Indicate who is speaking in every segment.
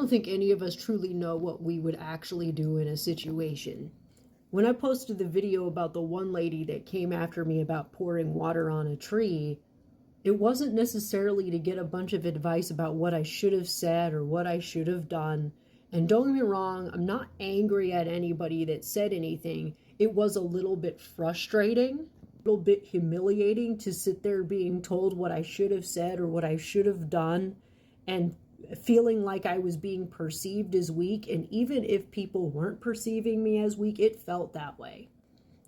Speaker 1: I don't think any of us truly know what we would actually do in a situation. When I posted the video about the one lady that came after me about pouring water on a tree, it wasn't necessarily to get a bunch of advice about what I should have said or what I should have done. And don't get me wrong, I'm not angry at anybody that said anything. It was a little bit frustrating, a little bit humiliating to sit there being told what I should have said or what I should have done, and feeling like I was being perceived as weak. And even if people weren't perceiving me as weak, it felt that way.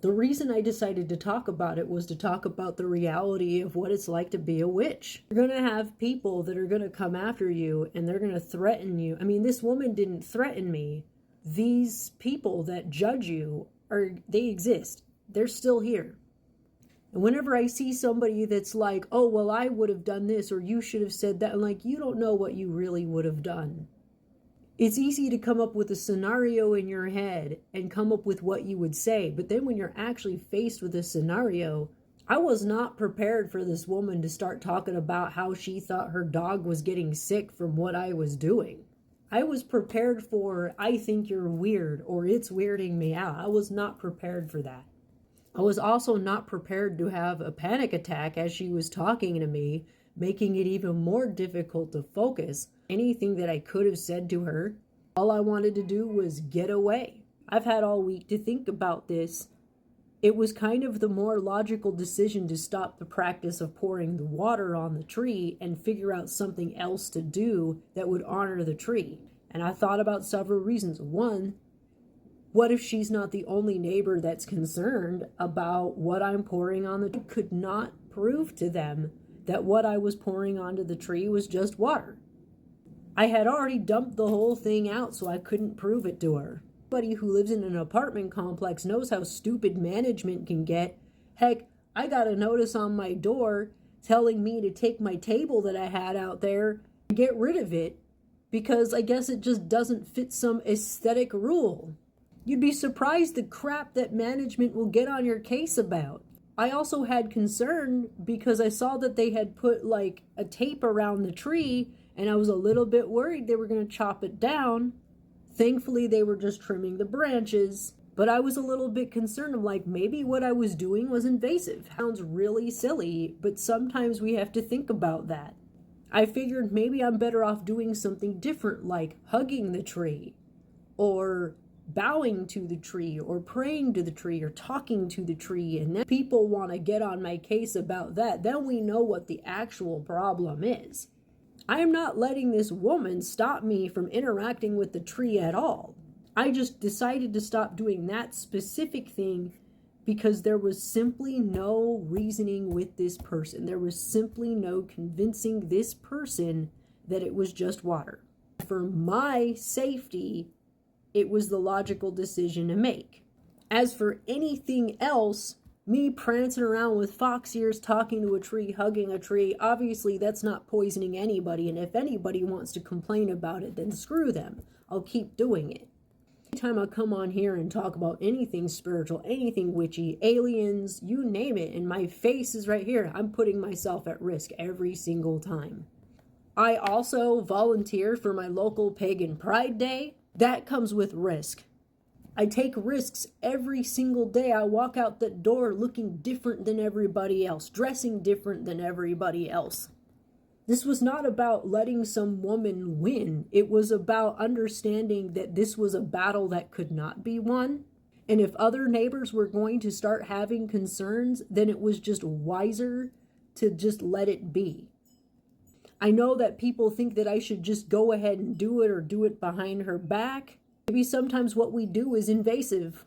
Speaker 1: The reason I decided to talk about it was to talk about the reality of what it's like to be a witch. You're going to have people that are going to come after you and they're going to threaten you. I mean, this woman didn't threaten me. These people that judge you, they exist. They're still here. And whenever I see somebody that's like, oh, well, I would have done this, or you should have said that, I'm like, you don't know what you really would have done. It's easy to come up with a scenario in your head and come up with what you would say. But then when you're actually faced with a scenario, I was not prepared for this woman to start talking about how she thought her dog was getting sick from what I was doing. I was prepared for, I think you're weird, or it's weirding me out. I was not prepared for that. I was also not prepared to have a panic attack as she was talking to me, making it even more difficult to focus anything that I could have said to her. All I wanted to do was get away. I've had all week to think about this. It was kind of the more logical decision to stop the practice of pouring the water on the tree and figure out something else to do that would honor the tree. And I thought about several reasons. One, what if she's not the only neighbor that's concerned about what I'm pouring on the tree? I could not prove to them that what I was pouring onto the tree was just water. I had already dumped the whole thing out, so I couldn't prove it to her. Anybody who lives in an apartment complex knows how stupid management can get. Heck, I got a notice on my door telling me to take my table that I had out there and get rid of it because I guess it just doesn't fit some aesthetic rule. You'd be surprised the crap that management will get on your case about. I also had concern because I saw that they had put like a tape around the tree, and I was a little bit worried they were going to chop it down. Thankfully, they were just trimming the branches, but I was a little bit concerned. I'm like, maybe what I was doing was invasive. Sounds really silly, but sometimes we have to think about that. I figured maybe I'm better off doing something different, like hugging the tree, or bowing to the tree, or praying to the tree, or talking to the tree. And then people want to get on my case about that. Then we know what the actual problem is. I am not letting this woman stop me from interacting with the tree at all. I just decided to stop doing that specific thing because there was simply no reasoning with this person. There was simply no convincing this person that it was just water. For my safety, it was the logical decision to make. As for anything else, me prancing around with fox ears, talking to a tree, hugging a tree, obviously that's not poisoning anybody, and if anybody wants to complain about it, then screw them. I'll keep doing it. Anytime I come on here and talk about anything spiritual, anything witchy, aliens, you name it, and my face is right here, I'm putting myself at risk every single time. I also volunteer for my local Pagan Pride Day. That comes with risk. I take risks every single day. I walk out that door looking different than everybody else, dressing different than everybody else. This was not about letting some woman win. It was about understanding that this was a battle that could not be won. And if other neighbors were going to start having concerns, then it was just wiser to just let it be. I know that people think that I should just go ahead and do it or do it behind her back. Maybe sometimes what we do is invasive.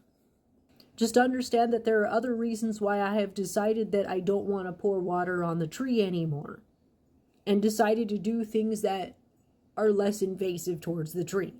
Speaker 1: Just understand that there are other reasons why I have decided that I don't want to pour water on the tree anymore, and decided to do things that are less invasive towards the tree.